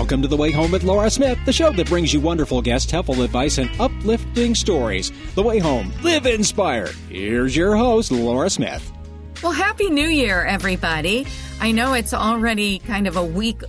Welcome to The Way Home with Laura Smith, the show that brings you wonderful guests, helpful advice, and uplifting stories. The Way Home. Live inspired. Here's your host, Laura Smith. Well, Happy New Year, everybody. I know it's already kind of a week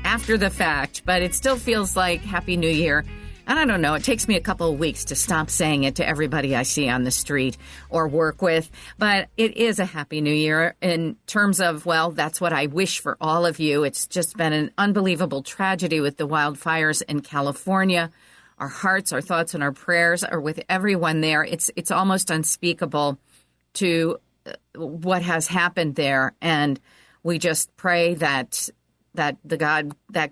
after the fact, but it still feels like Happy New Year. And I don't know, it takes me a couple of weeks to stop saying it to everybody I see on the street or work with. But it is a Happy New Year in terms of, well, that's what I wish for all of you. It's just been an unbelievable tragedy with the wildfires in California. Our hearts, our thoughts, and our prayers are with everyone there. It's almost unspeakable to what has happened there. And we just pray that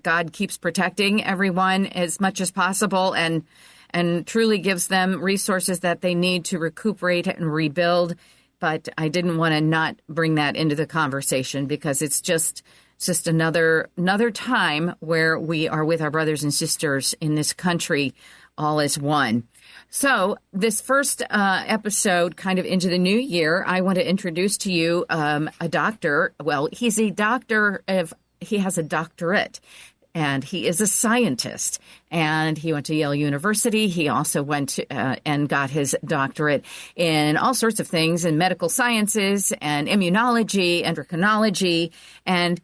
God keeps protecting everyone as much as possible and truly gives them resources that they need to recuperate and rebuild. But I didn't want to not bring that into the conversation because it's just another time where we are with our brothers and sisters in this country, all as one. So this first episode, kind of into the new year, I want to introduce to you a doctor. Well, he's a doctor he has a doctorate, and he is a scientist, and he went to Yale University. He also went to, and got his doctorate in all sorts of things in medical sciences and immunology, endocrinology, and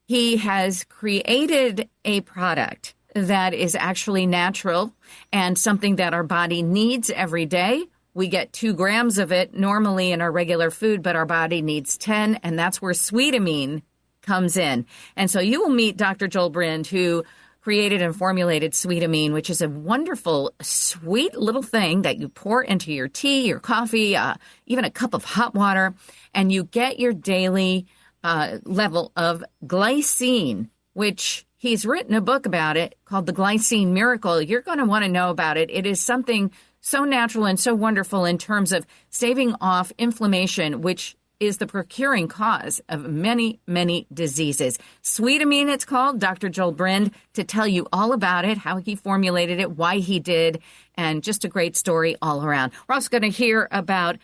he has created a product that is actually natural and something that our body needs every day. We get 2 grams of it normally in our regular food, but our body needs 10, and that's where Sweetamine comes in. And so you will meet Dr. Joel Brind, who created and formulated Sweetamine, which is a wonderful, sweet little thing that you pour into your tea, your coffee, even a cup of hot water, and you get your daily level of glycine, which he's written a book about it called The Glycine Miracle. You're going to want to know about it. It is something so natural and so wonderful in terms of staving off inflammation, which is the procuring cause of many, many diseases. Sweetamine, it's called. Dr. Joel Brind to tell you all about it, how he formulated it, why he did, and just a great story all around. We're also going to hear about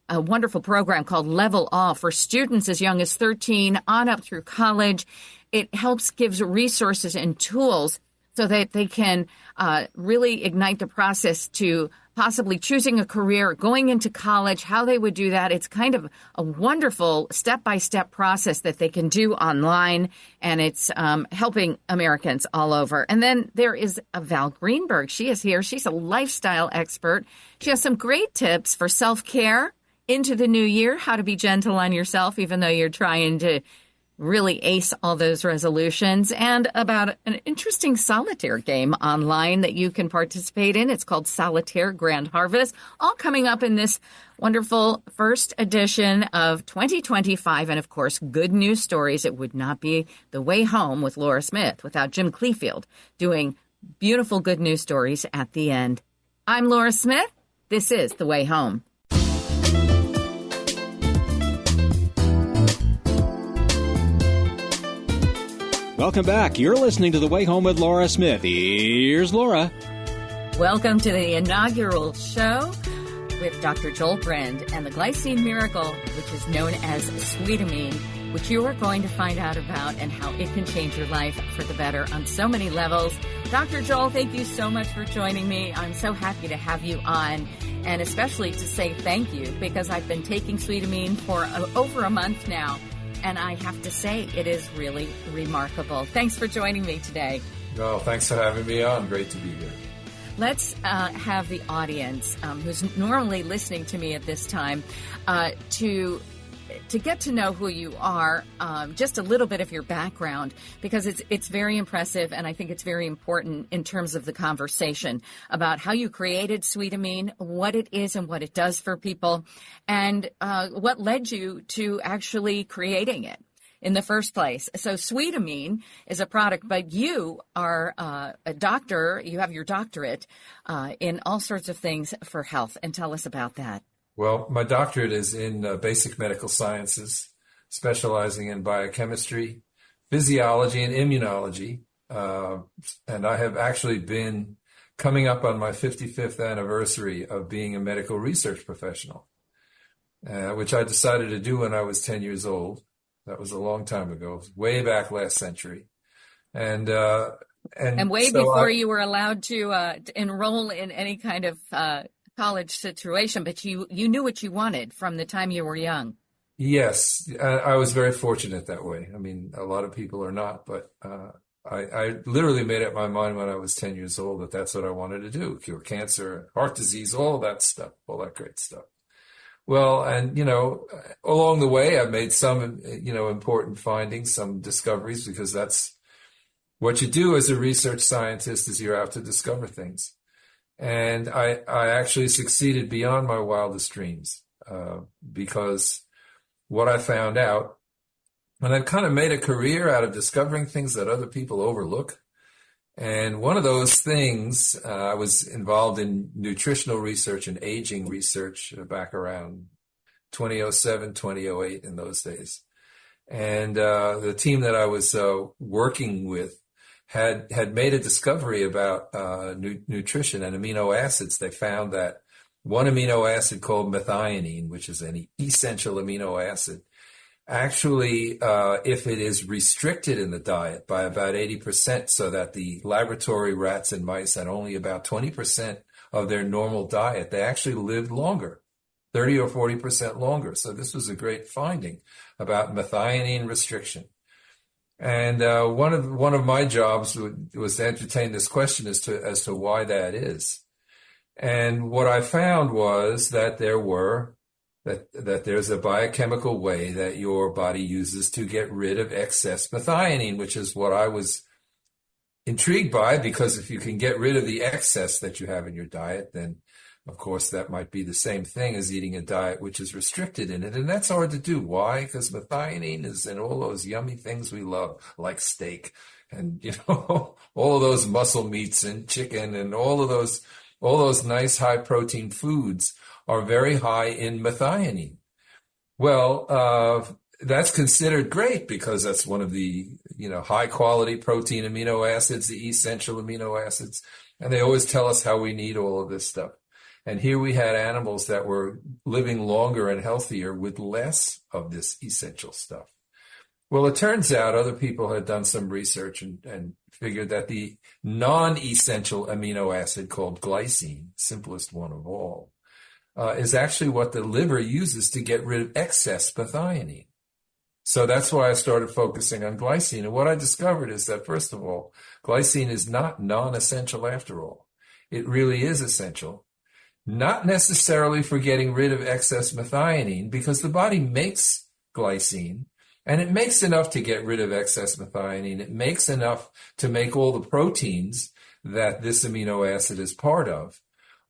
a wonderful program called Level All for students as young as 13 on up through college. It gives resources and tools so that they can really ignite the process to possibly choosing a career, going into college, how they would do that. It's kind of a wonderful step-by-step process that they can do online, and it's helping Americans all over. And then there is Val Greenberg. She is here. She's a lifestyle expert. She has some great tips for self-care into the new year, how to be gentle on yourself, even though you're trying to really ace all those resolutions, and about an interesting solitaire game online that you can participate in. It's called Solitaire Grand Harvest, all coming up in this wonderful first edition of 2025. And of course, good news stories. It would not be The Way Home with Laura Smith without Jim Cleefield doing beautiful good news stories at the end. I'm Laura Smith. This is The Way Home. Welcome back. You're listening to The Way Home with Laura Smith. Here's Laura. Welcome to the inaugural show with Dr. Joel Brind and the Glycine Miracle, which is known as Sweetamine, which you are going to find out about and how it can change your life for the better on so many levels. Dr. Joel, thank you so much for joining me. I'm so happy to have you on, and especially to say thank you, because I've been taking Sweetamine for over a month now. And I have to say, it is really remarkable. Thanks for joining me today. Well, thanks for having me on. Great to be here. Let's have the audience, who's normally listening to me at this time, to get to know who you are, just a little bit of your background, because it's very impressive, and I think it's very important in terms of the conversation about how you created Sweetamine, what it is and what it does for people, and what led you to actually creating it in the first place. So Sweetamine is a product, but you are a doctor. You have your doctorate in all sorts of things for health, and tell us about that. Well, my doctorate is in basic medical sciences, specializing in biochemistry, physiology, and immunology. And I have actually been coming up on my 55th anniversary of being a medical research professional, which I decided to do when I was 10 years old. That was a long time ago, way back last century. And And way so before you were allowed to enroll in any kind of college situation, but you knew what you wanted from the time you were young. Yes, I was very fortunate that way. I mean, a lot of people are not, but I literally made up my mind when I was 10 years old that that's what I wanted to do, cure cancer, heart disease, all that stuff, all that great stuff. Well, and, along the way, I've made some, important findings, some discoveries, because that's what you do as a research scientist is you're out to discover things. And I actually succeeded beyond my wildest dreams, because what I found out, and I've kind of made a career out of discovering things that other people overlook. And one of those things, I was involved in nutritional research and aging research back around 2007, 2008 in those days. And the team that I was working with had made a discovery about nutrition and amino acids. They found that one amino acid called methionine, which is an essential amino acid, actually, if it is restricted in the diet by about 80%, so that the laboratory rats and mice had only about 20% of their normal diet, they actually lived longer, 30 or 40% longer. So this was a great finding about methionine restriction. And one of my jobs was to entertain this question as to why that is. And what I found was that there's a biochemical way that your body uses to get rid of excess methionine, which is what I was intrigued by, because if you can get rid of the excess that you have in your diet, then of course that might be the same thing as eating a diet which is restricted in it. And that's hard to do. Why? Because methionine is in all those yummy things we love, like steak and, all of those muscle meats and chicken and all those nice high protein foods are very high in methionine. Well, that's considered great because that's one of the, high quality protein amino acids, the essential amino acids. And they always tell us how we need all of this stuff. And here we had animals that were living longer and healthier with less of this essential stuff. Well, it turns out other people had done some research and figured that the non-essential amino acid called glycine, simplest one of all, is actually what the liver uses to get rid of excess methionine. So that's why I started focusing on glycine. And what I discovered is that, first of all, glycine is not non-essential after all. It really is essential. Not necessarily for getting rid of excess methionine, because the body makes glycine, and it makes enough to get rid of excess methionine. It makes enough to make all the proteins that this amino acid is part of.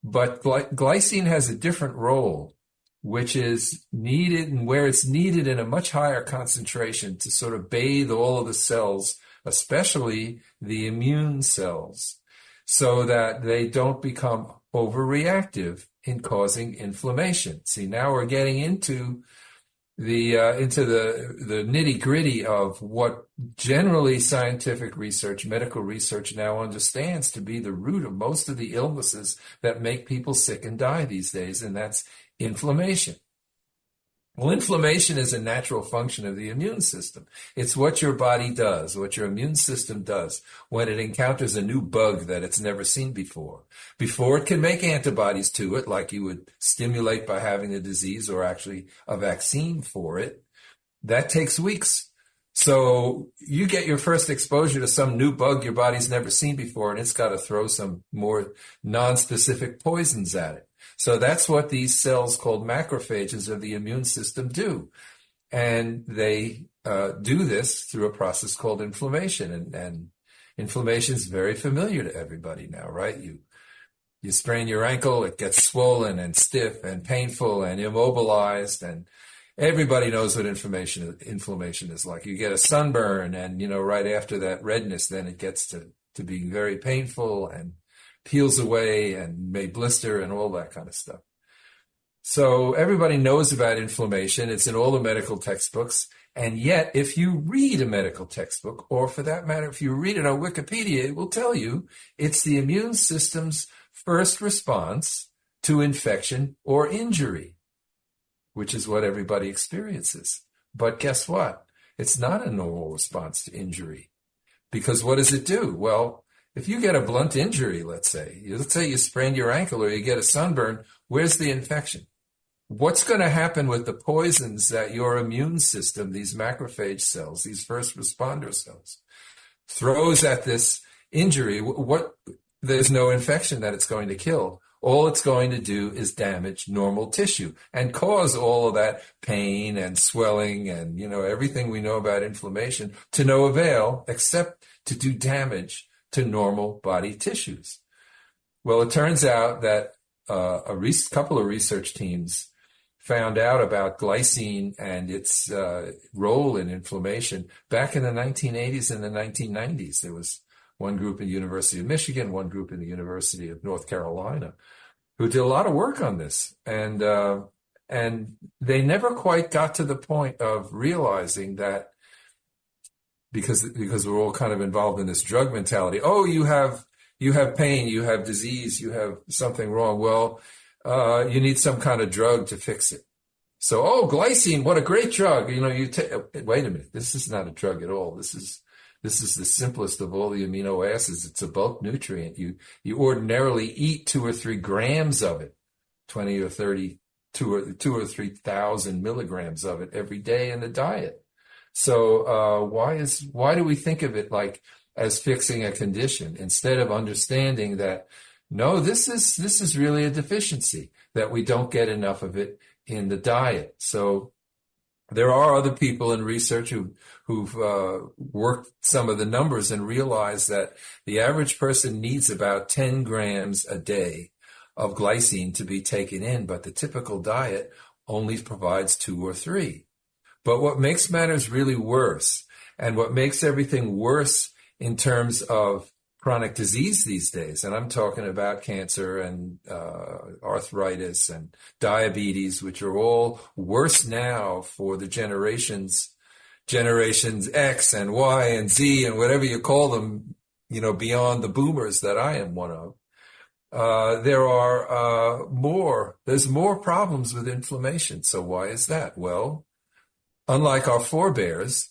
But glycine has a different role, which is needed, and where it's needed in a much higher concentration to sort of bathe all of the cells, especially the immune cells, so that they don't become overreactive in causing inflammation. See, now we're getting into the nitty-gritty of what generally scientific research, medical research now understands to be the root of most of the illnesses that make people sick and die these days, and that's inflammation. Well, inflammation is a natural function of the immune system. It's what your body does, what your immune system does when it encounters a new bug that it's never seen before. Before it can make antibodies to it, like you would stimulate by having the disease or actually a vaccine for it, that takes weeks. So you get your first exposure to some new bug your body's never seen before, and it's got to throw some more non-specific poisons at it. So that's what these cells called macrophages of the immune system do. And they do this through a process called inflammation. And inflammation is very familiar to everybody now, right? You sprain your ankle, it gets swollen and stiff and painful and immobilized, and everybody knows what inflammation is like. You get a sunburn, and right after that redness, then it gets to being very painful and peels away and may blister and all that kind of stuff. So everybody knows about inflammation. It's in all the medical textbooks. And yet, if you read a medical textbook, or for that matter, if you read it on Wikipedia, it will tell you it's the immune system's first response to infection or injury, which is what everybody experiences. But guess what? It's not a normal response to injury. Because what does it do? Well, if you get a blunt injury, let's say you sprain your ankle or you get a sunburn, where's the infection? What's going to happen with the poisons that your immune system, these macrophage cells, these first responder cells, throws at this injury? There's no infection that it's going to kill. All it's going to do is damage normal tissue and cause all of that pain and swelling and, everything we know about inflammation to no avail except to do damage to normal body tissues. Well, it turns out that a couple of research teams found out about glycine and its role in inflammation back in the 1980s and the 1990s. There was one group in the University of Michigan, one group in the University of North Carolina, who did a lot of work on this. And they never quite got to the point of realizing that because we're all kind of involved in this drug mentality. Oh, you have pain, you have disease, you have something wrong. Well, you need some kind of drug to fix it. So, glycine, what a great drug. Wait a minute, this is not a drug at all. This is the simplest of all the amino acids. It's a bulk nutrient. You ordinarily eat 2 or 3 grams of it, 20 or 30, 2 or 3,000 milligrams of it every day in the diet. So why do we think of it like as fixing a condition instead of understanding that no, this is really a deficiency, that we don't get enough of it in the diet. So there are other people in research who've worked some of the numbers and realized that the average person needs about 10 grams a day of glycine to be taken in, but the typical diet only provides 2 or 3. But what makes matters really worse, and what makes everything worse in terms of chronic disease these days, and I'm talking about cancer and arthritis and diabetes, which are all worse now for the generations X and Y and Z and whatever you call them, beyond the boomers that I am one of. There's more problems with inflammation. So why is that? Well, unlike our forebears,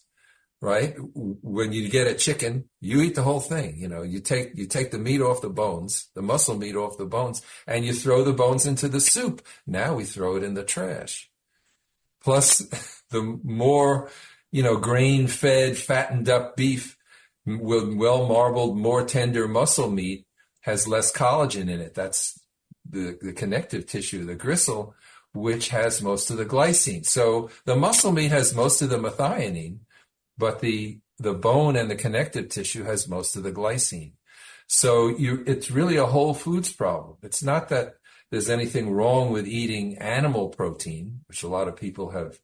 right? When you get a chicken, you eat the whole thing. You take the meat off the bones, the muscle meat off the bones, and you throw the bones into the soup. Now we throw it in the trash. Plus, the more, grain-fed, fattened up beef with well-marbled, more tender muscle meat has less collagen in it. That's the connective tissue, the gristle, which has most of the glycine. So the muscle meat has most of the methionine, but the bone and the connective tissue has most of the glycine. So it's really a whole foods problem. It's not that there's anything wrong with eating animal protein, which a lot of people have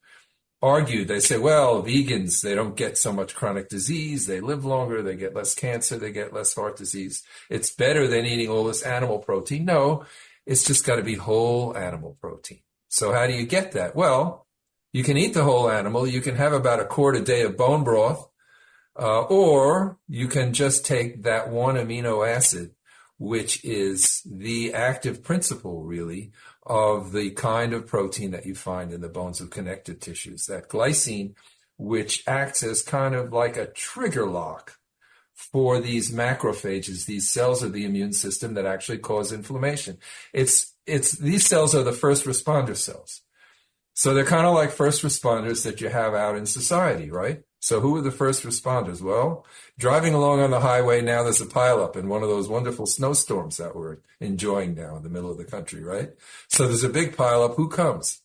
argued. They say, well, vegans, they don't get so much chronic disease. They live longer. They get less cancer. They get less heart disease. It's better than eating all this animal protein. No, it's just got to be whole animal protein. So how do you get that? Well, you can eat the whole animal. You can have about a quart a day of bone broth, or you can just take that one amino acid, which is the active principle, really, of the kind of protein that you find in the bones of connective tissues, that glycine, which acts as kind of like a trigger lock for these macrophages, these cells of the immune system that actually cause inflammation. These cells are the first responder cells. So they're kind of like first responders that you have out in society, right? So who are the first responders? Well, driving along on the highway now, there's a pileup in one of those wonderful snowstorms that we're enjoying now in the middle of the country, right? So there's a big pileup. Who comes?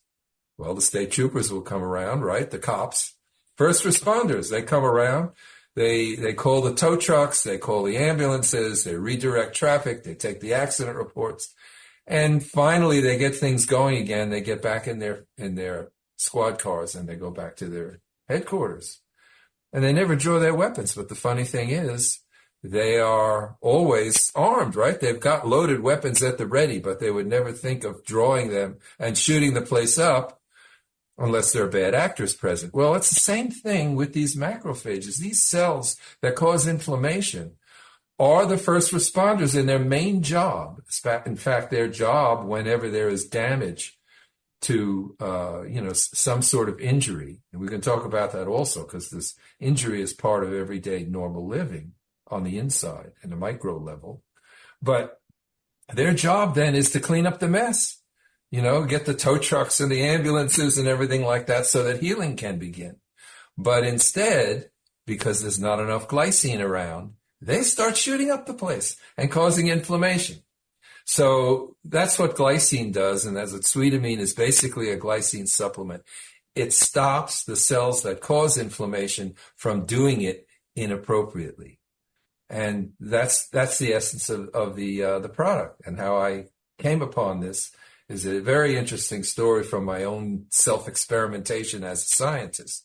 Well, the state troopers will come around, right? The cops. First responders, they come around. They call the tow trucks. They call the ambulances. They redirect traffic. They take the accident reports. And finally, they get things going again. They get back in their squad cars and they go back to their headquarters. And they never draw their weapons. But the funny thing is, they are always armed, right? They've got loaded weapons at the ready, but they would never think of drawing them and shooting the place up unless there are bad actors present. Well, it's the same thing with these macrophages. These cells that cause inflammation are the first responders in their main job. In fact, their job, whenever there is damage to, some sort of injury, and we can talk about that also because this injury is part of everyday normal living. on the inside in the micro level. But their job then is to clean up the mess, get the tow trucks and the ambulances and everything like that so that healing can begin. But instead, because there's not enough glycine around, they start shooting up the place and causing inflammation. So that's what glycine does. And as sweetamine is basically a glycine supplement. It stops the cells that cause inflammation from doing it inappropriately. And that's the essence of the product. And how I came upon this is a very interesting story from my own self-experimentation as a scientist.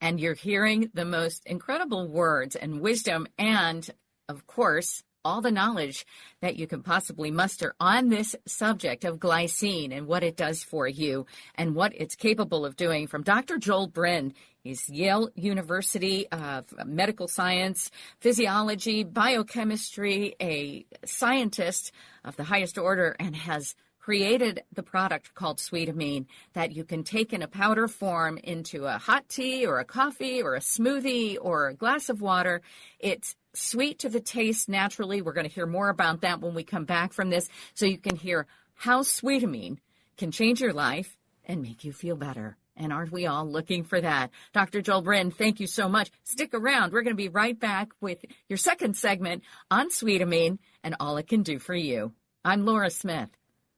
And you're hearing the most incredible words and wisdom and, of course, all the knowledge that you can possibly muster on this subject of glycine and what it does for you and what it's capable of doing from Dr. Joel Brind. He's Yale University of Medical Science, Physiology, Biochemistry, a scientist of the highest order, and has created the product called Sweetamine that you can take in a powder form into a hot tea or a coffee or a smoothie or a glass of water. It's sweet to the taste naturally. We're going to hear more about that when we come back from this, so you can hear how Sweetamine can change your life and make you feel better. And aren't we all looking for that? Dr. Joel Brind, thank you so much. Stick around. We're going to be right back with your second segment on Sweetamine and all it can do for you. I'm Laura Smith.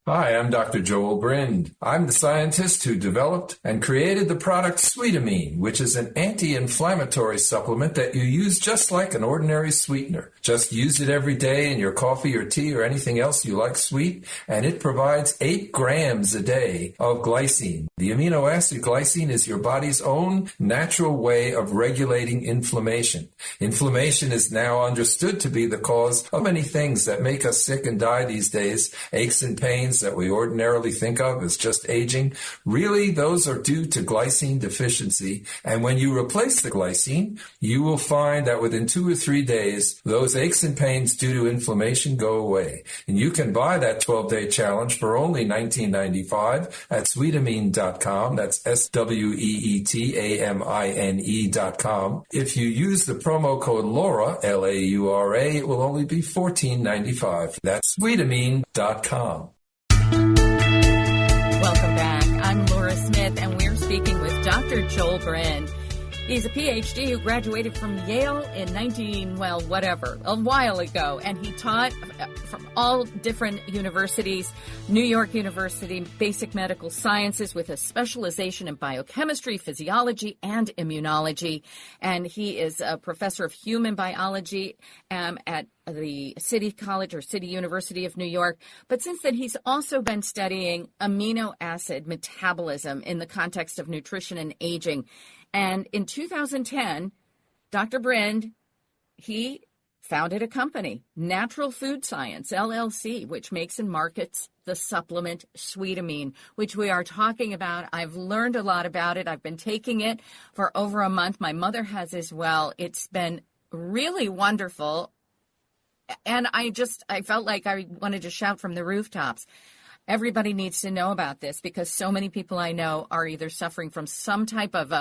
Hi, I'm Dr. Joel Brind. I'm the scientist who developed and created the product Sweetamine, which is an anti-inflammatory supplement that you use just like an ordinary sweetener. Just use it every day in your coffee or tea or anything else you like sweet, and it provides 8 grams a day of glycine. The amino acid glycine is your body's own natural way of regulating inflammation. Inflammation is now understood to be the cause of many things that make us sick and die these days, aches and pains that we ordinarily think of as just aging. Really, those are due to glycine deficiency. And when you replace the glycine, you will find that within 2 or 3 days, those aches and pains due to inflammation go away. And you can buy that 12-day challenge for only $19.95 at Sweetamine.com. That's SWEETAMINE.com. If you use the promo code LAURA, LAURA, it will only be $14.95. That's Sweetamine.com. Welcome back. I'm Laura Smith, and we're speaking with Dr. Joel Brind. He's a PhD who graduated from Yale in a while ago, and he taught from all different universities, New York University, basic medical sciences with a specialization in biochemistry, physiology, and immunology. And he is a professor of human biology at the City College or City University of New York. But since then, he's also been studying amino acid metabolism in the context of nutrition and aging. And in 2010, Dr. Brind, he founded a company, Natural Food Science, LLC, which makes and markets the supplement Sweetamine, which we are talking about. I've learned a lot about it. I've been taking it for over a month. My mother has as well. It's been really wonderful. And I felt like I wanted to shout from the rooftops. Everybody needs to know about this because so many people I know are either suffering from some type of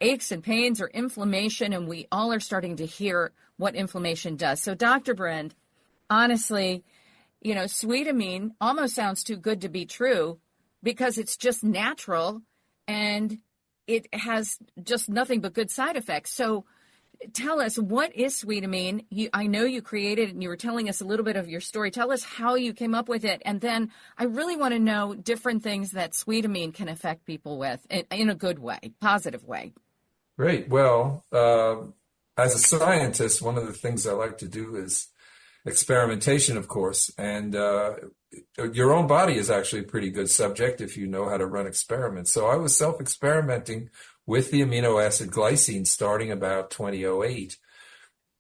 aches and pains or inflammation, and we all are starting to hear what inflammation does. So, Dr. Brind, honestly, Sweetamine almost sounds too good to be true because it's just natural and it has just nothing but good side effects. So, tell us, what is Sweetamine? I know you created it and you were telling us a little bit of your story. Tell us how you came up with it. And then I really want to know different things that Sweetamine can affect people with in a good way, positive way. Great. Well, as a scientist, one of the things I like to do is experimentation, of course. And your own body is actually a pretty good subject if you know how to run experiments. So I was self-experimenting with the amino acid glycine starting about 2008,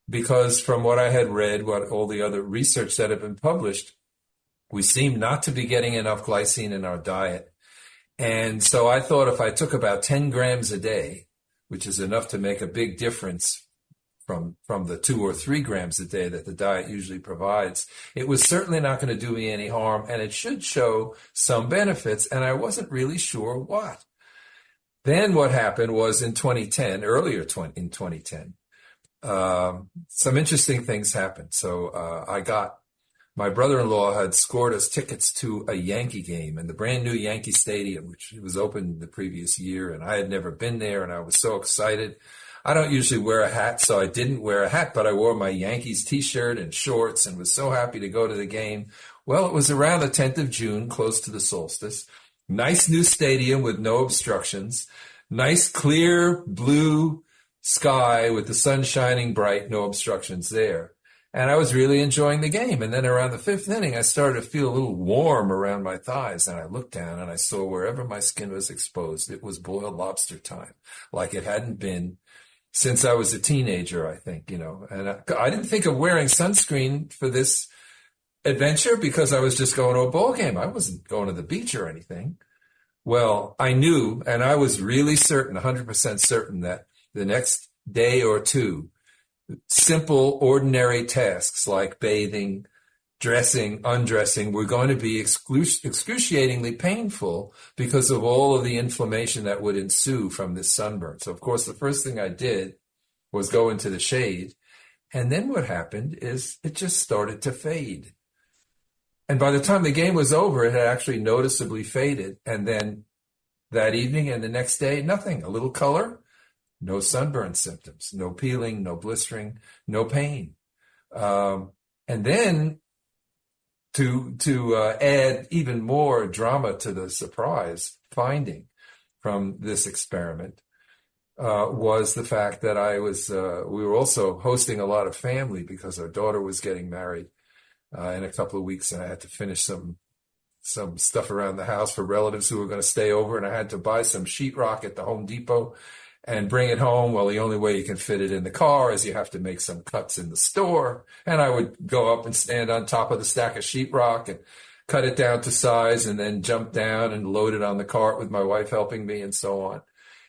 because from what I had read, what all the other research that had been published, we seemed not to be getting enough glycine in our diet. And so I thought if I took about 10 grams a day, which is enough to make a big difference from the 2 or 3 grams a day that the diet usually provides, it was certainly not going to do me any harm, and it should show some benefits, and I wasn't really sure what. Then what happened was in 2010, in 2010, some interesting things happened. So my brother-in-law had scored us tickets to a Yankee game in the brand new Yankee Stadium, which was opened the previous year, and I had never been there, and I was so excited. I don't usually wear a hat, so I didn't wear a hat, but I wore my Yankees t-shirt and shorts and was so happy to go to the game. Well, it was around the 10th of June, close to the solstice. Nice new stadium with no obstructions. Nice clear blue sky with the sun shining bright, no obstructions there. And I was really enjoying the game. And then around the fifth inning, I started to feel a little warm around my thighs. And I looked down and I saw wherever my skin was exposed, it was boiled lobster time, like it hadn't been since I was a teenager, I think, And I didn't think of wearing sunscreen for this adventure because I was just going to a ball game. I wasn't going to the beach or anything. Well, I knew, and I was really certain, 100% certain, that the next day or two, simple, ordinary tasks like bathing, dressing, undressing were going to be excruciatingly painful because of all of the inflammation that would ensue from this sunburn. So, of course, the first thing I did was go into the shade. And then what happened is it just started to fade. And by the time the game was over, it had actually noticeably faded. And then that evening and the next day, nothing, a little color, no sunburn symptoms, no peeling, no blistering, no pain. And then to add even more drama to the surprise finding from this experiment was the fact that we were also hosting a lot of family because our daughter was getting married in a couple of weeks, and I had to finish some stuff around the house for relatives who were going to stay over, and I had to buy some sheetrock at the Home Depot and bring it home. Well, the only way you can fit it in the car is you have to make some cuts in the store. And I would go up and stand on top of the stack of sheetrock and cut it down to size and then jump down and load it on the cart with my wife helping me and so on.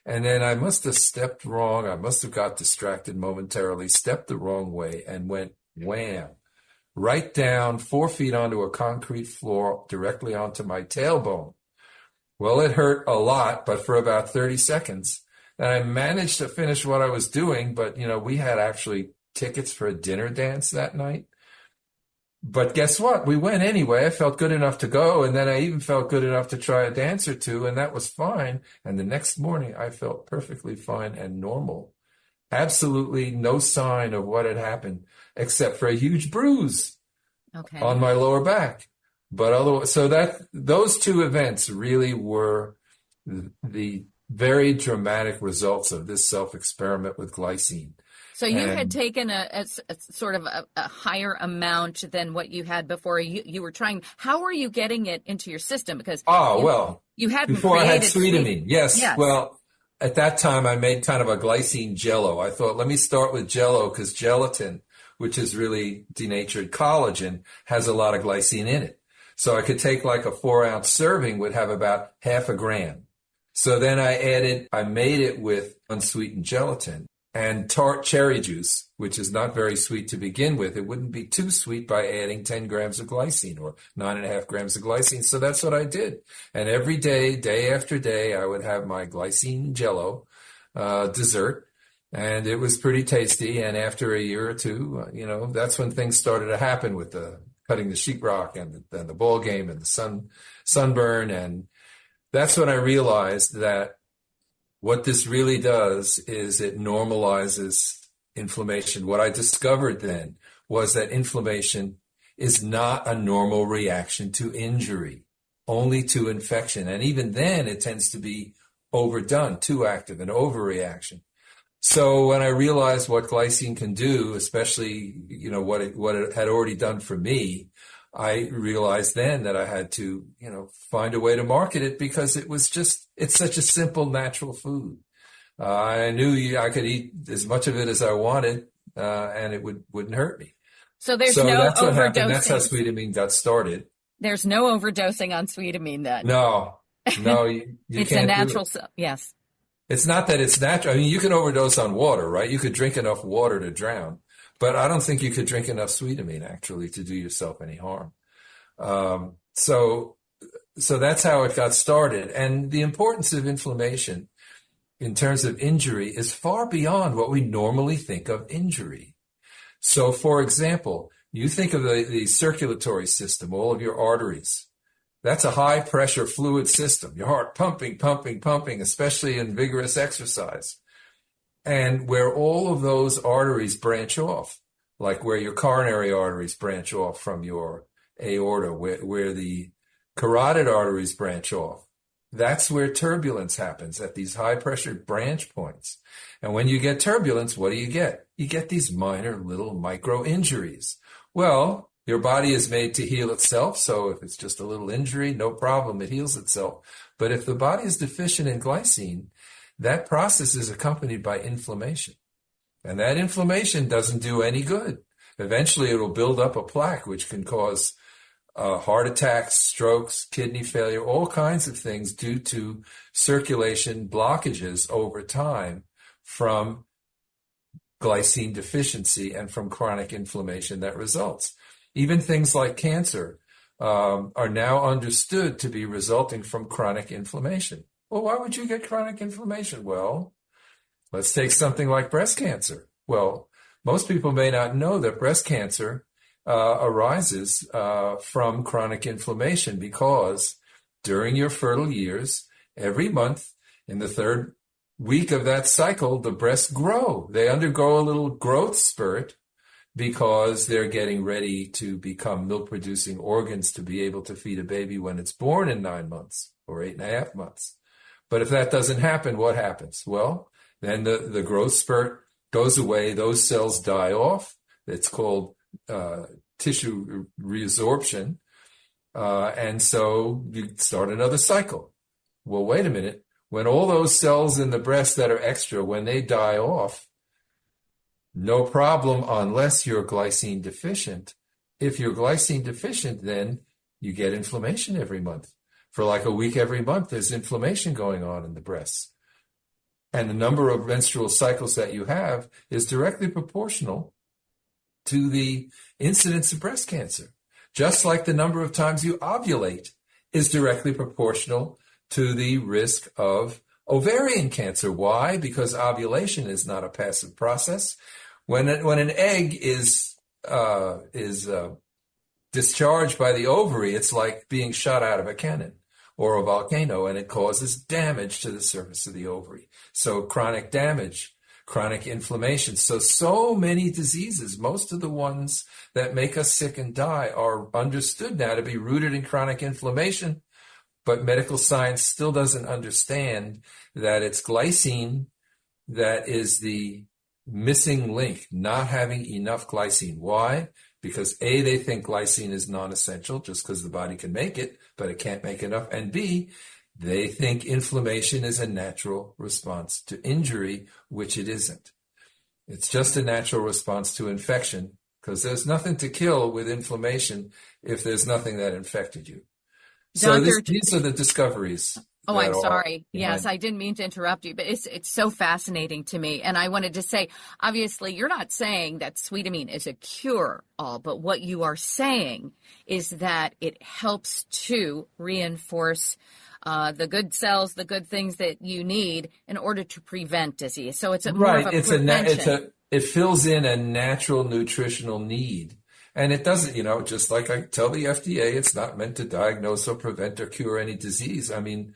And then I must have stepped wrong. I must have got distracted momentarily, stepped the wrong way and went wham, right down 4 feet onto a concrete floor directly onto my tailbone. Well, it hurt a lot, but for about 30 seconds. And I managed to finish what I was doing, but, we had actually tickets for a dinner dance that night. But guess what? We went anyway. I felt good enough to go, and then I even felt good enough to try a dance or two, and that was fine. And the next morning, I felt perfectly fine and normal. Absolutely no sign of what had happened, except for a huge bruise on my lower back. But otherwise, so those two events really were the very dramatic results of this self-experiment with glycine. So you had taken a sort of a higher amount than what you had before. You were trying. How were you getting it into your system? Because you hadn't before I had created sweetamine. Yes. Well, at that time I made kind of a glycine jello. I thought, let me start with jello because gelatin, which is really denatured collagen, has a lot of glycine in it. So I could take like a 4-ounce serving would have about half a gram. So then I made it with unsweetened gelatin and tart cherry juice, which is not very sweet to begin with. It wouldn't be too sweet by adding 10 grams of glycine or 9.5 grams of glycine. So that's what I did. And every day, day after day, I would have my glycine jello dessert. And it was pretty tasty. And after a year or two, that's when things started to happen with the cutting the sheetrock and the ball game and the sunburn. And that's when I realized that what this really does is it normalizes inflammation. What I discovered then was that inflammation is not a normal reaction to injury, only to infection. And even then, it tends to be overdone, too active, an overreaction. So when I realized what glycine can do, especially, what it had already done for me, I realized then that I had to, find a way to market it because it's such a simple, natural food. I knew I could eat as much of it as I wanted, and it wouldn't hurt me. So there's no that's what overdosing. Happened. That's how Sweetamine got started. There's no overdosing on Sweetamine then. No, you it's can't a natural, do it. Yes. It's not that it's natural. I mean, you can overdose on water, right? You could drink enough water to drown, but I don't think you could drink enough Sweetamine actually to do yourself any harm. So that's how it got started. And the importance of inflammation in terms of injury is far beyond what we normally think of injury. So, for example, you think of the circulatory system, all of your arteries. That's a high pressure fluid system. Your heart pumping, pumping, pumping, especially in vigorous exercise. And where all of those arteries branch off, like where your coronary arteries branch off from your aorta, where the carotid arteries branch off, that's where turbulence happens, at these high pressure branch points. And when you get turbulence, what do? You get these minor little micro injuries. Well, your body is made to heal itself. So if it's just a little injury, no problem, it heals itself. But if the body is deficient in glycine, that process is accompanied by inflammation. And that inflammation doesn't do any good. Eventually, it will build up a plaque, which can cause heart attacks, strokes, kidney failure, all kinds of things due to circulation blockages over time from glycine deficiency and from chronic inflammation that results. Even things like cancer are now understood to be resulting from chronic inflammation. Well, why would you get chronic inflammation? Well, let's take something like breast cancer. Well, most people may not know that breast cancer arises from chronic inflammation because during your fertile years, every month in the third week of that cycle, the breasts grow. They undergo a little growth spurt because they're getting ready to become milk-producing organs to be able to feed a baby when it's born in 9 months or 8.5 months. But if that doesn't happen, what happens? Well, then the growth spurt goes away. Those cells die off. It's called tissue reabsorption. And so you start another cycle. Well, wait a minute. When all those cells in the breast that are extra, when they die off, no problem unless you're glycine deficient. If you're glycine deficient, then you get inflammation every month. For like a week every month, there's inflammation going on in the breasts. And the number of menstrual cycles that you have is directly proportional to the incidence of breast cancer. Just like the number of times you ovulate is directly proportional to the risk of ovarian cancer. Why? Because ovulation is not a passive process. When an egg is discharged by the ovary, it's like being shot out of a cannon or a volcano, and it causes damage to the surface of the ovary. So chronic damage, chronic inflammation. So many diseases, most of the ones that make us sick and die, are understood now to be rooted in chronic inflammation. But medical science still doesn't understand that it's glycine that is the missing link, not having enough glycine. Why? Because A, they think glycine is non-essential just because the body can make it, but it can't make enough. And B, they think inflammation is a natural response to injury, which it isn't. It's just a natural response to infection because there's nothing to kill with inflammation if there's nothing that infected you. So these are the discoveries. Oh, I'm sorry. Yes, I didn't mean to interrupt you, but it's so fascinating to me. And I wanted to say, obviously, you're not saying that sweetamine is a cure-all, but what you are saying is that it helps to reinforce the good cells, the good things that you need in order to prevent disease. So it's more of a prevention. It fills in a natural nutritional need. And it doesn't, just like I tell the FDA, it's not meant to diagnose or prevent or cure any disease. I mean,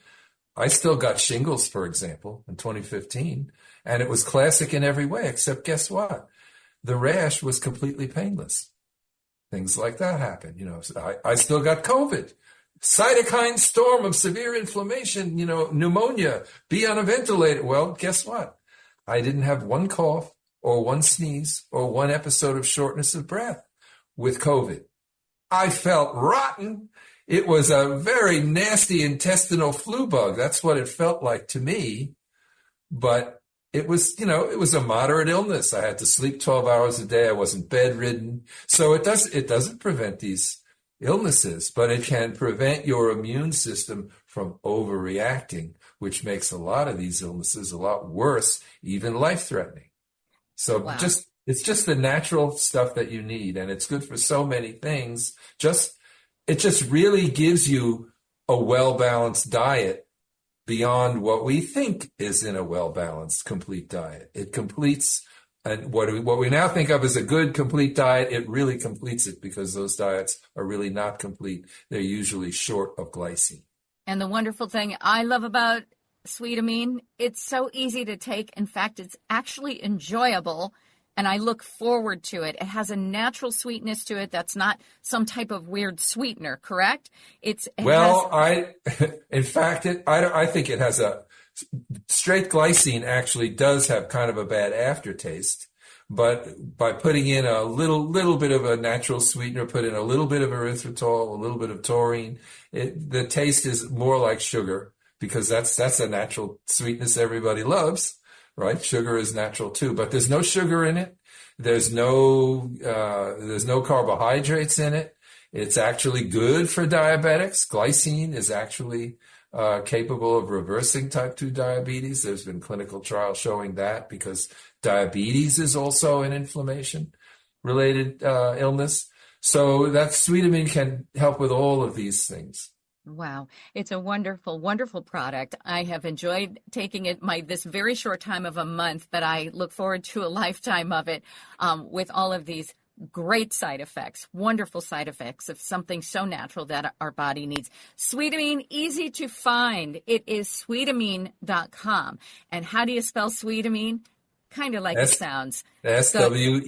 I still got shingles, for example, in 2015, and it was classic in every way, except guess what? The rash was completely painless. Things like that happen. I still got COVID, cytokine storm of severe inflammation, pneumonia, be on a ventilator. Well, guess what? I didn't have one cough or one sneeze or one episode of shortness of breath with COVID. I felt rotten. It was a very nasty intestinal flu bug. That's what it felt like to me. But it was, it was a moderate illness. I had to sleep 12 hours a day. I wasn't bedridden. So it doesn't prevent these illnesses, but it can prevent your immune system from overreacting, which makes a lot of these illnesses a lot worse, even life-threatening. So wow. It's just the natural stuff that you need, and it's good for so many things. It just really gives you a well-balanced diet beyond what we think is in a well-balanced, complete diet. It completes, and what we now think of as a good, complete diet, it really completes it, because those diets are really not complete. They're usually short of glycine. And the wonderful thing I love about Sweetamine, it's so easy to take. In fact, it's actually enjoyable, and I look forward to it. It has a natural sweetness to it that's not some type of weird sweetener, correct? I think it has straight glycine actually does have kind of a bad aftertaste, but by putting in a little bit of a natural sweetener, put in a little bit of erythritol, a little bit of taurine, the taste is more like sugar, because that's a natural sweetness everybody loves, right? Sugar is natural too, but there's no sugar in it. There's no carbohydrates in it. It's actually good for diabetics. Glycine is actually capable of reversing type 2 diabetes. There's been clinical trials showing that, because diabetes is also an inflammation-related illness. So that Sweetamine can help with all of these things. Wow. It's a wonderful, wonderful product. I have enjoyed taking it this very short time of a month, but I look forward to a lifetime of it with all of these great side effects, wonderful side effects of something so natural that our body needs. Sweetamine, easy to find. It is sweetamine.com. And how do you spell Sweetamine? Kind of like it sounds. SWEETAMINE,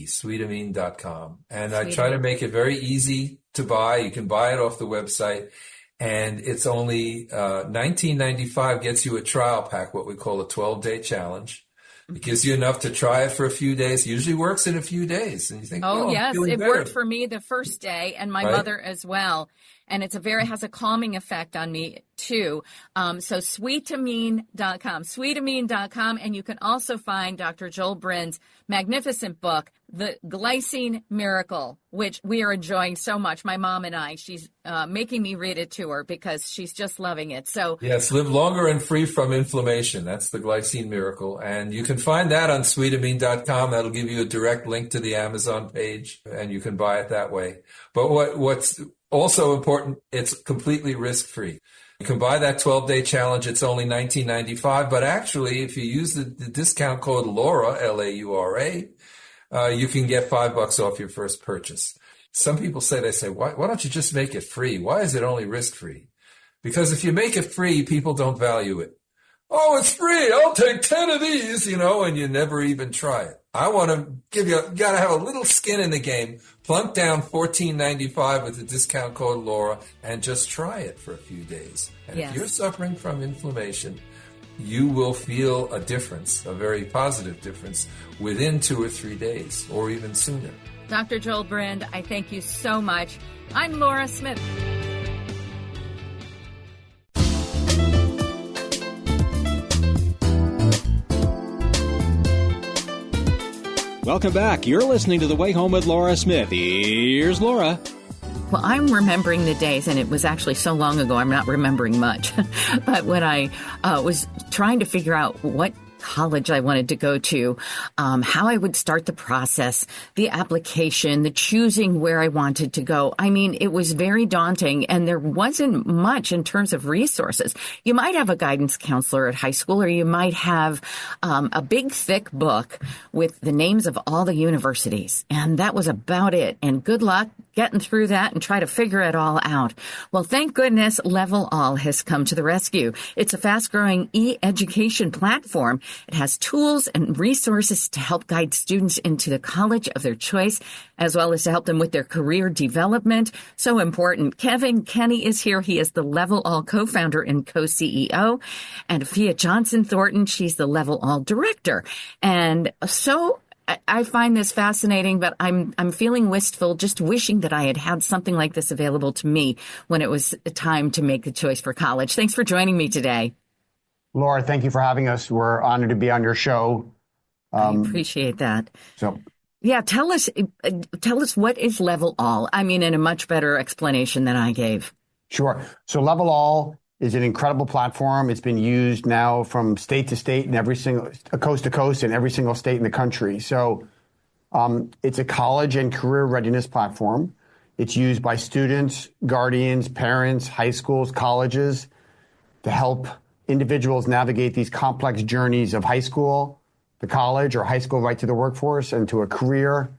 sweetamine.com. And I try to make it very easy to buy. You can buy it off the website. And it's only $19.95, gets you a trial pack, what we call a 12-day challenge. It gives you enough to try it for a few days. Usually works in a few days. And you think, oh yes, it better. Worked for me the first day, and my mother as well. And it has a calming effect on me too. So sweetamine.com, sweetamine.com. And you can also find Dr. Joel Brind's magnificent book, The Glycine Miracle, which we are enjoying so much. My mom and I, she's making me read it to her because she's just loving it. So yes, live longer and free from inflammation. That's The Glycine Miracle. And you can find that on sweetamine.com. That'll give you a direct link to the Amazon page, and you can buy it that way. But what's also important, it's completely risk-free. You can buy that 12-day challenge. It's only $19.95. But actually, if you use the discount code LAURA, L-A-U-R-A, you can get $5 off your first purchase. Some people say, why don't you just make it free? Why is it only risk-free? Because if you make it free, people don't value it. Oh, it's free. I'll take 10 of these, and you never even try it. I want to give you got to have a little skin in the game. Plunk down $14.95 with the discount code Laura and just try it for a few days. And if you're suffering from inflammation, you will feel a difference, a very positive difference, within 2 or 3 days or even sooner. Dr. Joel Brind, I thank you so much. I'm Laura Smith. Welcome back. You're listening to The Way Home with Laura Smith. Here's Laura. Well, I'm remembering the days, and it was actually so long ago, I'm not remembering much. But when I was trying to figure out what college I wanted to go to, how I would start the process, the application, the choosing where I wanted to go. I mean, it was very daunting, and there wasn't much in terms of resources. You might have a guidance counselor at high school, or you might have a big, thick book with the names of all the universities, and that was about it. And good luck getting through that and try to figure it all out. Well, thank goodness Level All has come to the rescue. It's a fast-growing e-education platform. It has tools and resources to help guide students into the college of their choice, as well as to help them with their career development. So important. Kevin Kenny is here. He is the Level All co-founder and co-CEO. And Afiya Johnson-Thornton, she's the Level All director. And so I find this fascinating, but I'm feeling wistful, just wishing that I had had something like this available to me when it was time to make the choice for college. Thanks for joining me today. Laura, thank you for having us. We're honored to be on your show. I appreciate that. So, yeah, tell us what is Level All? I mean, in a much better explanation than I gave. Sure. So Level All is an incredible platform. It's been used now from state to state and coast to coast in every single state in the country. So it's a college and career readiness platform. It's used by students, guardians, parents, high schools, colleges to help individuals navigate these complex journeys of high school to college or high school right to the workforce and to a career.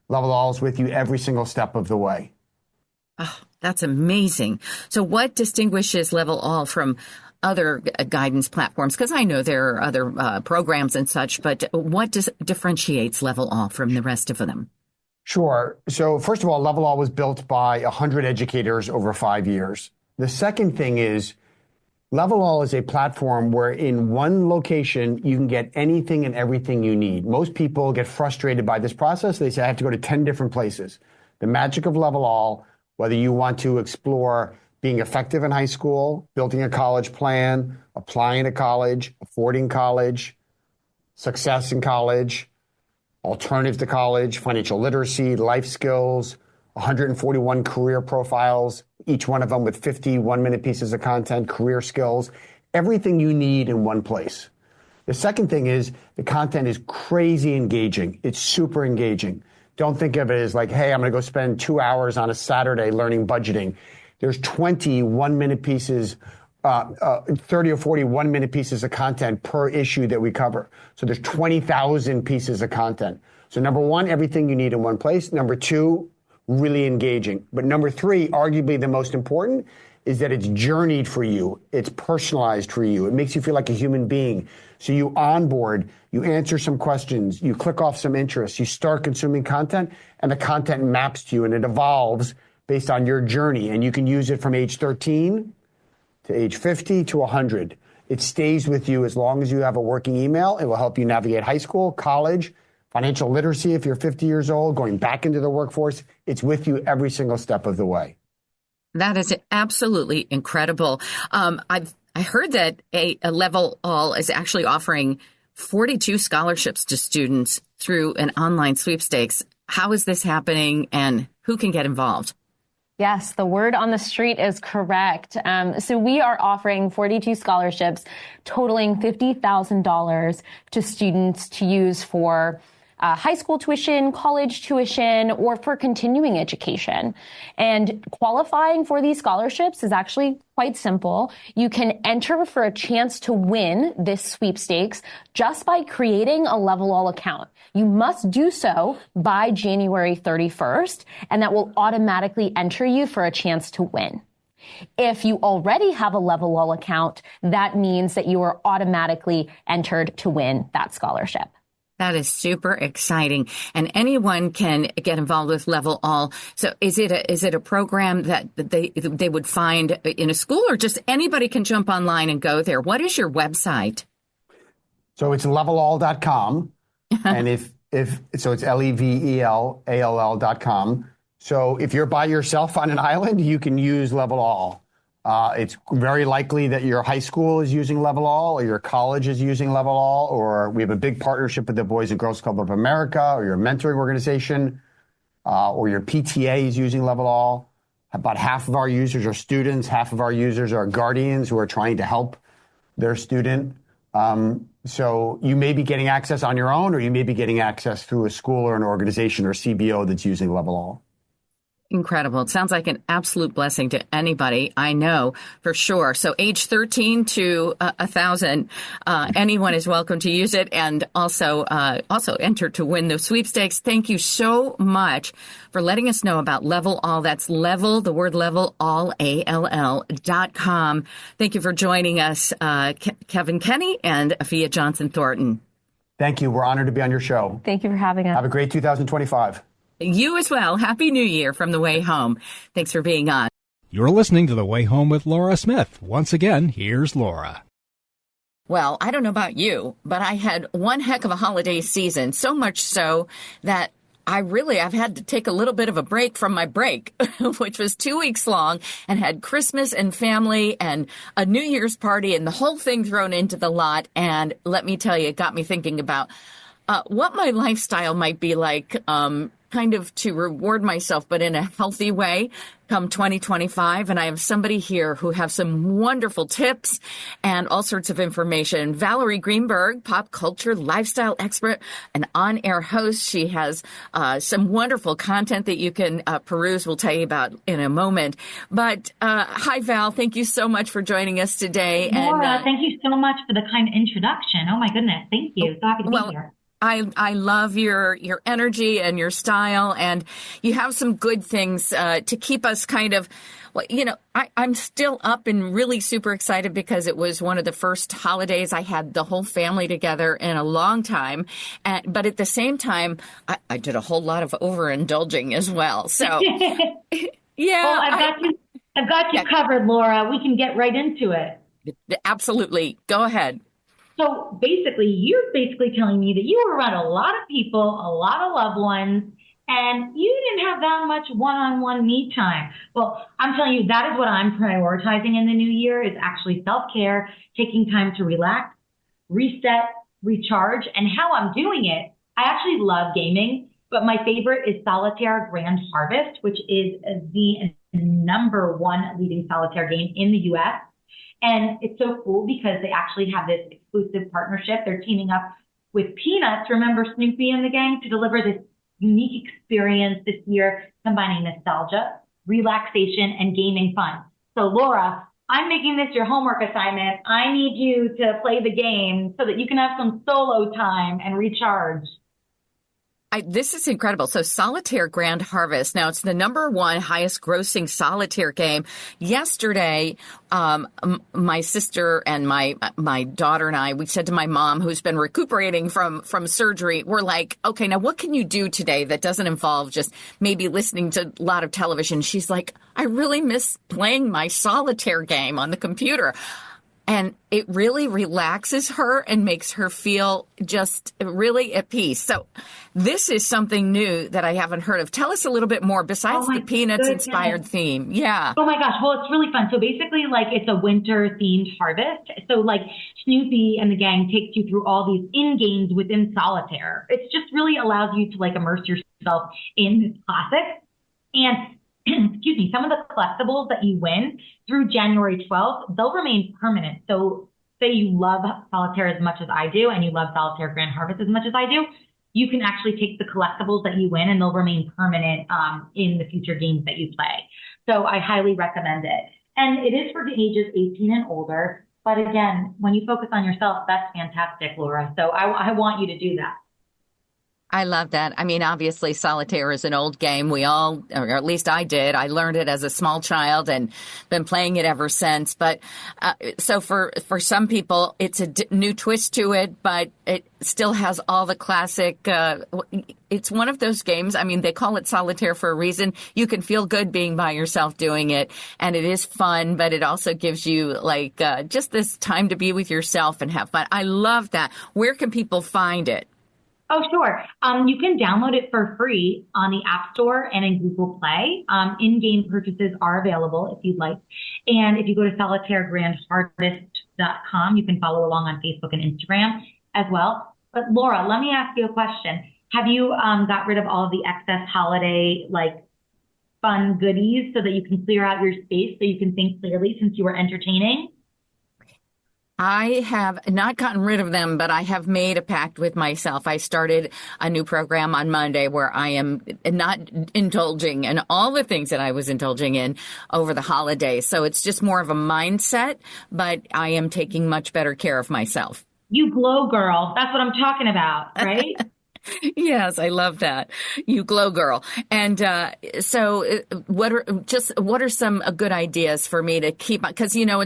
Level All is with you every single step of the way. Oh, that's amazing. So what distinguishes Level All from other guidance platforms? Because I know there are other programs and such, but what differentiates Level All from the rest of them? Sure. So first of all, Level All was built by 100 educators over 5 years. The second thing is Level All is a platform where in one location, you can get anything and everything you need. Most people get frustrated by this process. They say, I have to go to 10 different places. The magic of Level All, whether you want to explore being effective in high school, building a college plan, applying to college, affording college, success in college, alternatives to college, financial literacy, life skills, 141 career profiles, each one of them with 50 one-minute pieces of content, career skills, everything you need in one place. The second thing is the content is crazy engaging. It's super engaging. Don't think of it as like, hey, I'm going to go spend 2 hours on a Saturday learning budgeting. There's 20 one-minute pieces, 30 or 40 one-minute pieces of content per issue that we cover. So there's 20,000 pieces of content. So number one, everything you need in one place. Number two, really engaging. But number three, arguably the most important, is that it's journeyed for you. It's personalized for you. It makes you feel like a human being. So you onboard, you answer some questions, you click off some interests, you start consuming content, and the content maps to you, and it evolves based on your journey. And you can use it from age 13 to age 50 to 100. It stays with you as long as you have a working email. It will help you navigate high school, college, financial literacy if you're 50 years old, going back into the workforce. It's with you every single step of the way. That is absolutely incredible. I heard that a Level All is actually offering 42 scholarships to students through an online sweepstakes. How is this happening and who can get involved? Yes, the word on the street is correct. So we are offering 42 scholarships totaling $50,000 to students to use for high school tuition, college tuition, or for continuing education. And qualifying for these scholarships is actually quite simple. You can enter for a chance to win this sweepstakes just by creating a Level All account. You must do so by January 31st, and that will automatically enter you for a chance to win. If you already have a Level All account, that means that you are automatically entered to win that scholarship. That is super exciting, and anyone can get involved with Level All. So, is it a program that they would find in a school, or just anybody can jump online and go there? What is your website? So it's levelall.com, and if so, it's LEVELALL.com. So if you're by yourself on an island, you can use Level All. It's very likely that your high school is using Level All, or your college is using Level All, or we have a big partnership with the Boys and Girls Club of America, or your mentoring organization, or your PTA is using Level All. About half of our users are students, half of our users are guardians who are trying to help their student. So you may be getting access on your own, or you may be getting access through a school or an organization or CBO that's using Level All. Incredible. It sounds like an absolute blessing to anybody I know for sure. So age 13 to 1,000, anyone is welcome to use it, and also enter to win the sweepstakes. Thank you so much for letting us know about Level All. That's Level, the word Level, all, ALL.com. Thank you for joining us, Kevin Kenny and Afiya Johnson-Thornton. Thank you. We're honored to be on your show. Thank you for having us. Have a great 2025. You as well. Happy New Year from The Way Home. Thanks for being on. You're listening to The Way Home with Laura Smith. Once again, here's Laura. Well, I don't know about you, but I had one heck of a holiday season, so much so that I've had to take a little bit of a break from my break, which was 2 weeks long, and had Christmas and family and a New Year's party and the whole thing thrown into the lot. And let me tell you, it got me thinking about what my lifestyle might be like kind of to reward myself, but in a healthy way, come 2025. And I have somebody here who have some wonderful tips and all sorts of information. Valerie Greenberg, pop culture lifestyle expert and on-air host. She has some wonderful content that you can peruse. We'll tell you about in a moment. But hi, Val. Thank you so much for joining us today. Laura, thank you so much for the kind introduction. Oh, my goodness. Thank you. So happy to be here. I love your energy and your style, and you have some good things to keep us kind of, well, you know, I'm still up and really super excited because it was one of the first holidays I had the whole family together in a long time. But at the same time, I did a whole lot of overindulging as well. So, yeah. Well, I've got you covered, Laura. We can get right into it. Absolutely. Go ahead. So you're basically telling me that you were around a lot of people, a lot of loved ones, and you didn't have that much one-on-one me time. Well, I'm telling you, that is what I'm prioritizing in the new year, is actually self-care, taking time to relax, reset, recharge. And how I'm doing it, I actually love gaming, but my favorite is Solitaire Grand Harvest, which is the #1 leading solitaire game in the U.S. And it's so cool because they actually have this exclusive partnership. They're teaming up with Peanuts, remember Snoopy and the gang, to deliver this unique experience this year, combining nostalgia, relaxation, and gaming fun. So Laura, I'm making this your homework assignment. I need you to play the game so that you can have some solo time and recharge. This is incredible. So Solitaire Grand Harvest. Now, it's the #1 highest grossing solitaire game. Yesterday, my sister and my daughter and I, we said to my mom, who's been recuperating from surgery, we're like, okay, now what can you do today that doesn't involve just maybe listening to a lot of television? She's like, I really miss playing my solitaire game on the computer. And it really relaxes her and makes her feel just really at peace. So this is something new that I haven't heard of. Tell us a little bit more besides the Peanuts-inspired theme. Yeah. Oh, my gosh. Well, it's really fun. So basically, like, it's a winter-themed harvest. So, like, Snoopy and the gang takes you through all these in-games within Solitaire. It just really allows you to, like, immerse yourself in this classic. And excuse me, some of the collectibles that you win through January 12th, they'll remain permanent. So say you love Solitaire as much as I do, and you love Solitaire Grand Harvest as much as I do, you can actually take the collectibles that you win and they'll remain permanent in the future games that you play. So I highly recommend it. And it is for the ages 18 and older. But again, when you focus on yourself, that's fantastic, Laura. So I want you to do that. I love that. I mean, obviously, solitaire is an old game. We all, or at least I did. I learned it as a small child and been playing it ever since. But so for some people, it's a new twist to it, but it still has all the classic. It's one of those games. I mean, they call it solitaire for a reason. You can feel good being by yourself doing it, and it is fun, but it also gives you like just this time to be with yourself and have fun. I love that. Where can people find it? Oh, sure. You can download it for free on the App Store and in Google Play. In-game purchases are available if you'd like. And if you go to solitairegrandharvest.com, you can follow along on Facebook and Instagram as well. But Laura, let me ask you a question. Have you got rid of all of the excess holiday, like, fun goodies so that you can clear out your space so you can think clearly since you were entertaining? I have not gotten rid of them, but I have made a pact with myself. I started a new program on Monday where I am not indulging in all the things that I was indulging in over the holidays. So it's just more of a mindset, but I am taking much better care of myself. You glow, girl. That's what I'm talking about, right? Yes, I love that. You glow, girl. And so what are some good ideas for me to keep on? Because, you know,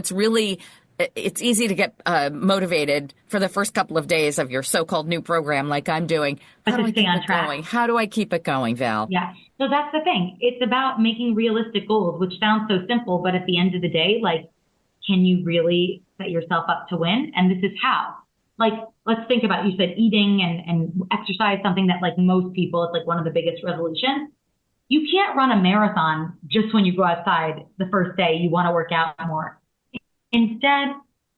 it's easy to get motivated for the first couple of days of your so-called new program like I'm doing. How do I keep it going? How do I keep it going, Val? Yeah. So that's the thing. It's about making realistic goals, which sounds so simple, but at the end of the day, like, can you really set yourself up to win? And this is how. Like, let's think about, you said eating and exercise, something that, like, most people, it's like one of the biggest resolutions. You can't run a marathon just when you go outside the first day, you want to work out more. Instead,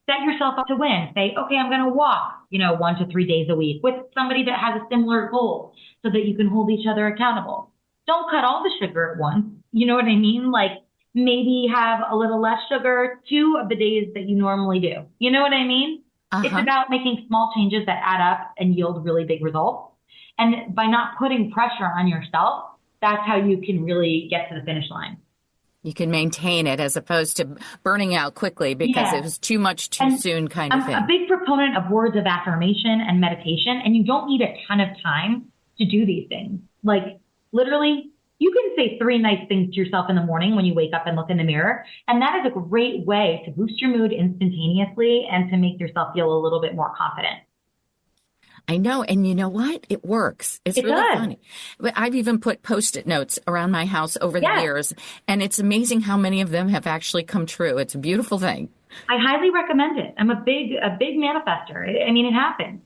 set yourself up to win. Say, okay, I'm going to walk, 1 to 3 days a week with somebody that has a similar goal so that you can hold each other accountable. Don't cut all the sugar at once. You know what I mean? Like maybe have a little less sugar 2 of the days that you normally do. You know what I mean? It's about making small changes that add up and yield really big results. And by not putting pressure on yourself, that's how you can really get to the finish line. You can maintain it as opposed to burning out quickly because it was too much too soon kind of thing. I'm a big proponent of words of affirmation and meditation, and you don't need a ton of time to do these things. Like literally, you can say 3 nice things to yourself in the morning when you wake up and look in the mirror. And that is a great way to boost your mood instantaneously and to make yourself feel a little bit more confident. I know. And you know what? It works. It's really funny. But I've even put Post-it notes around my house over the years. And it's amazing how many of them have actually come true. It's a beautiful thing. I highly recommend it. I'm a big manifester. I mean, it happens.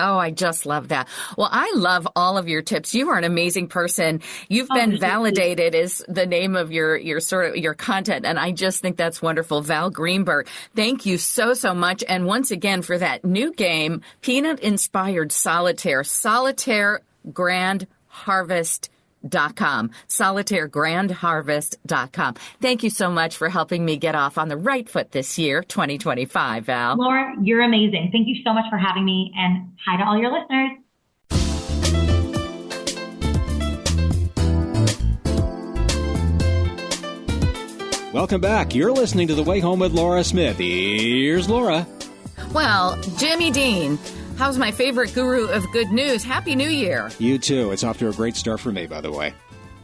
Oh, I just love that. Well, I love all of your tips. You are an amazing person. You've been validated is the name of your content. And I just think that's wonderful. Val Greenberg, thank you so much. And once again, for that new game, Peanut Inspired Solitaire, SolitaireGrandHarvest.com. SolitaireGrandHarvest.com. Thank you so much for helping me get off on the right foot this year, 2025, Val. Lauren, you're amazing. Thank you so much for having me, and hi to all your listeners. Welcome back. You're listening to The Way Home with Laura Smith. Here's Laura. Well, Jimmy Dean, how's my favorite guru of good news? Happy New Year. You too. It's off to a great start for me, by the way.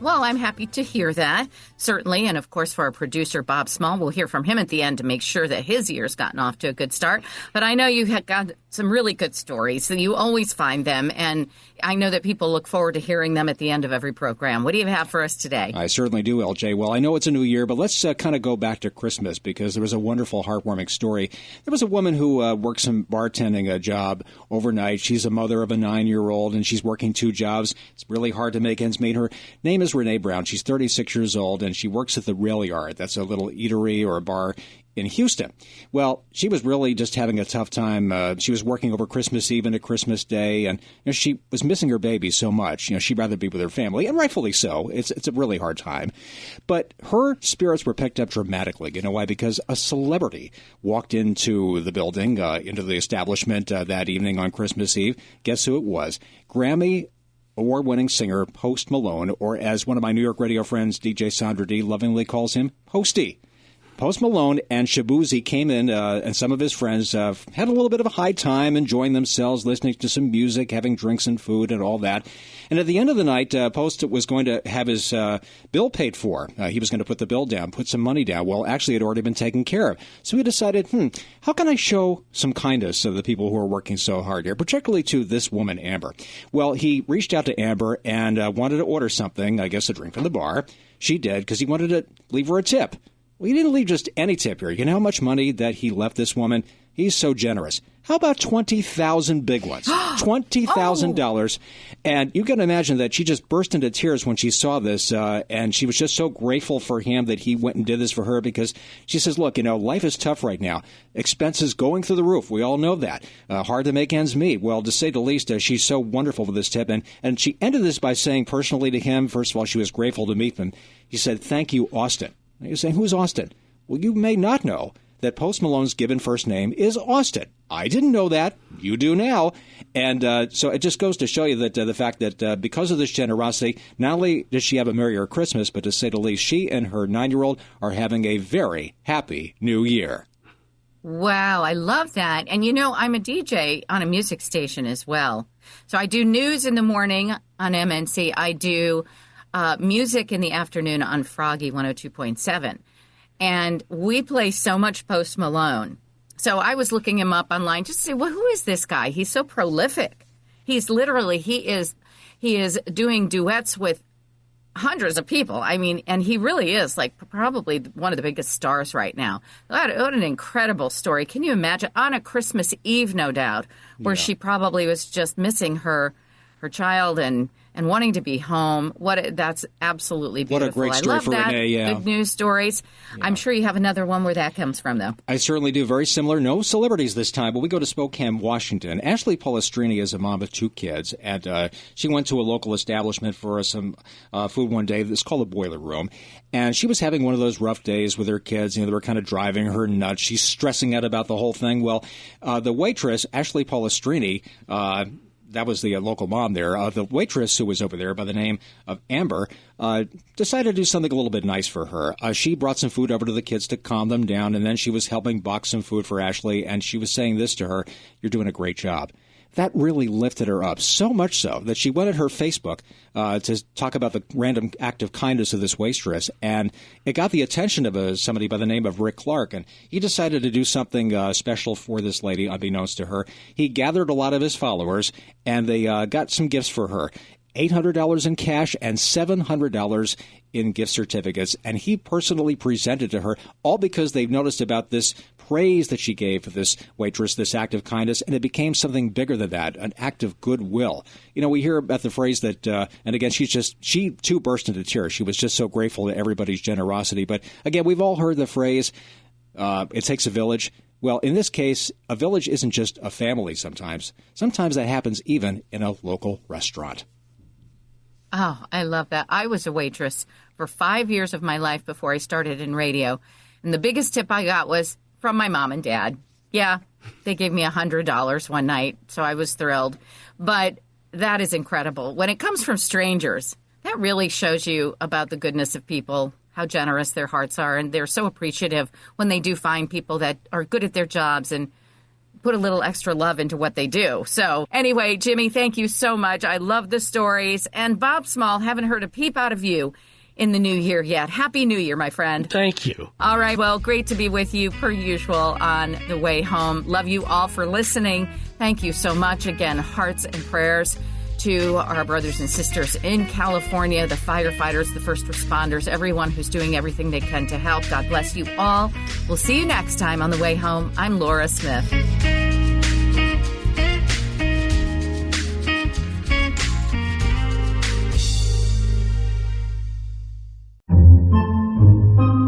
Well, I'm happy to hear that, certainly. And, of course, for our producer, Bob Small, we'll hear from him at the end to make sure that his year's gotten off to a good start. But I know you have got some really good stories, so you always find them. And I know that people look forward to hearing them at the end of every program. What do you have for us today? I certainly do, LJ. Well, I know it's a new year, but let's kind of go back to Christmas because there was a wonderful, heartwarming story. There was a woman who worked some bartending job overnight. She's a mother of a 9-year-old, and she's working 2 jobs. It's really hard to make ends meet. Her name is Renee Brown. She's 36 years old, and she works at the Rail Yard. That's a little eatery or a bar in Houston. Well, she was really just having a tough time. She was working over Christmas Eve into Christmas Day, and she was missing her baby so much. She'd rather be with her family, and rightfully so. It's a really hard time. But her spirits were picked up dramatically. You know why? Because a celebrity walked into the building, into the establishment that evening on Christmas Eve. Guess who it was? Grammy award-winning singer Post Malone, or as one of my New York radio friends, DJ Sandra D, lovingly calls him, Posty. Post Malone and Shabuzi came in, and some of his friends had a little bit of a high time, enjoying themselves, listening to some music, having drinks and food and all that. And at the end of the night, Post was going to have his bill paid for. He was going to put the bill down, put some money down. Well, actually, it had already been taken care of. So he decided, how can I show some kindness to the people who are working so hard here, particularly to this woman, Amber? Well, he reached out to Amber and wanted to order something, I guess a drink from the bar. She did, because he wanted to leave her a tip. Well, he didn't leave just any tip here. You know how much money that he left this woman? He's so generous. How about 20,000 big ones? $20,000. And you can imagine that she just burst into tears when she saw this, and she was just so grateful for him that he went and did this for her, because she says, look, life is tough right now. Expenses going through the roof. We all know that. Hard to make ends meet. Well, to say the least, she's so wonderful for this tip. And she ended this by saying personally to him, first of all, she was grateful to meet him. She said, thank you, Austin. And you're saying, who's Austin? Well, you may not know that Post Malone's given first name is Austin. I didn't know that. You do now. And so it just goes to show you that the fact that because of this generosity, not only does she have a merrier Christmas, but to say the least, she and her 9-year-old are having a very happy new year. Wow, I love that. And I'm a DJ on a music station as well. So I do news in the morning on MNC. I do music in the afternoon on Froggy 102.7. And we play so much Post Malone. So I was looking him up online just to say, well, who is this guy? He's so prolific. He's literally, he is doing duets with hundreds of people. I mean, and he really is like probably one of the biggest stars right now. What an incredible story. Can you imagine? On a Christmas Eve, no doubt, where she probably was just missing her child and and wanting to be home. That's absolutely beautiful. What a great story for that. Renee. Yeah. Good news stories. Yeah. I'm sure you have another one where that comes from, though. I certainly do. Very similar. No celebrities this time, but we go to Spokane, Washington. Ashley Polistrini is a mom of 2 kids, and she went to a local establishment for some food one day. It's called a Boiler Room, and she was having one of those rough days with her kids. They were kind of driving her nuts. She's stressing out about the whole thing. Well, the waitress, Ashley Polistrini, that was the local mom there. The waitress who was over there by the name of Amber decided to do something a little bit nice for her. She brought some food over to the kids to calm them down, and then she was helping box some food for Ashley, and she was saying this to her: "You're doing a great job." That really lifted her up, so much so that she went at her Facebook to talk about the random act of kindness of this waitress, and it got the attention of somebody by the name of Rick Clark, and he decided to do something special for this lady, unbeknownst to her. He gathered a lot of his followers, and they got some gifts for her. $800 in cash and $700 in gift certificates, and he personally presented to her, all because they've noticed about this praise that she gave for this waitress, this act of kindness, and it became something bigger than that, an act of goodwill. We hear about the phrase that, and again, she too burst into tears. She was just so grateful to everybody's generosity. But again, we've all heard the phrase, it takes a village. Well, in this case, a village isn't just a family sometimes. Sometimes that happens even in a local restaurant. Oh, I love that. I was a waitress for 5 years of my life before I started in radio. And the biggest tip I got was from my mom and dad. Yeah, they gave me $100 one night, so I was thrilled. But that is incredible. When it comes from strangers, that really shows you about the goodness of people, how generous their hearts are. And they're so appreciative when they do find people that are good at their jobs and put a little extra love into what they do. So anyway, Jimmy, thank you so much. I love the stories. And Bob Small, haven't heard a peep out of you in the new year yet. Happy New Year, my friend. Thank you. All right. Well, great to be with you per usual on the way home. Love you all for listening. Thank you so much. Again, hearts and prayers to our brothers and sisters in California, the firefighters, the first responders, everyone who's doing everything they can to help. God bless you all. We'll see you next time on The Way Home. I'm Laura Smith.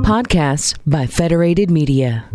Podcasts by Federated Media.